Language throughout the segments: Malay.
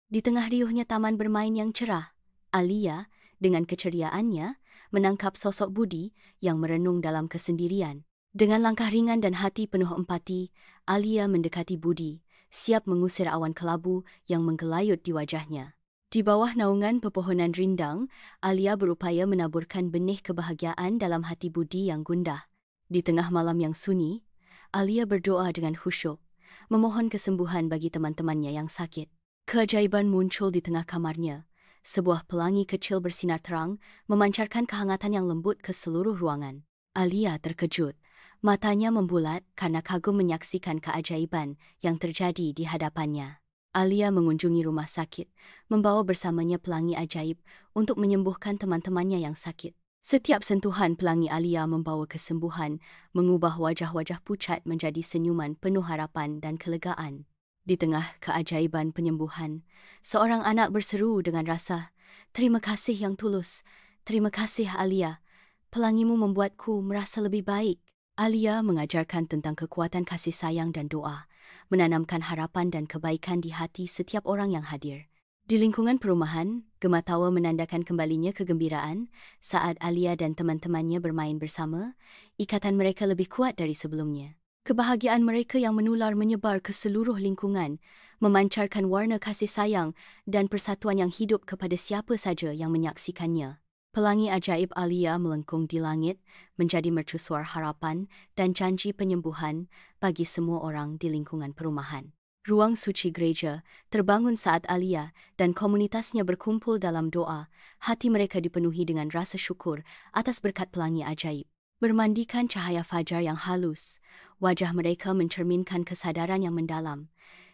Di tengah riuhnya taman bermain yang cerah, Alia, dengan keceriaannya, menangkap sosok Budi yang merenung dalam kesendirian. Dengan langkah ringan dan hati penuh empati, Alia mendekati Budi, siap mengusir awan kelabu yang menggelayut di wajahnya. Di bawah naungan pepohonan rindang, Alia berupaya menaburkan benih kebahagiaan dalam hati Budi yang gundah. Di tengah malam yang sunyi, Alia berdoa dengan khusyuk, memohon kesembuhan bagi teman-temannya yang sakit. Keajaiban muncul di tengah kamarnya. Sebuah pelangi kecil bersinar terang, memancarkan kehangatan yang lembut ke seluruh ruangan. Alia terkejut. Matanya membulat karena kagum menyaksikan keajaiban yang terjadi di hadapannya. Alia mengunjungi rumah sakit, membawa bersamanya pelangi ajaib untuk menyembuhkan teman-temannya yang sakit. Setiap sentuhan pelangi Alia membawa kesembuhan, mengubah wajah-wajah pucat menjadi senyuman penuh harapan dan kelegaan. Di tengah keajaiban penyembuhan, seorang anak berseru dengan rasa, "Terima kasih yang tulus. Terima kasih Alia. Pelangimu membuatku merasa lebih baik." Alia mengajarkan tentang kekuatan kasih sayang dan doa, menanamkan harapan dan kebaikan di hati setiap orang yang hadir. Di lingkungan perumahan, gema tawa menandakan kembalinya kegembiraan saat Alia dan teman-temannya bermain bersama, ikatan mereka lebih kuat dari sebelumnya. Kebahagiaan mereka yang menular menyebar ke seluruh lingkungan, memancarkan warna kasih sayang dan persatuan yang hidup kepada siapa saja yang menyaksikannya. Pelangi ajaib Alia melengkung di langit, menjadi mercusuar harapan dan janji penyembuhan bagi semua orang di lingkungan perumahan. Ruang suci gereja terbangun saat Alia dan komunitasnya berkumpul dalam doa. Hati mereka dipenuhi dengan rasa syukur atas berkat pelangi ajaib. Bermandikan cahaya fajar yang halus, wajah mereka mencerminkan kesadaran yang mendalam.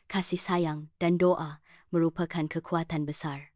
Kasih sayang dan doa merupakan kekuatan besar.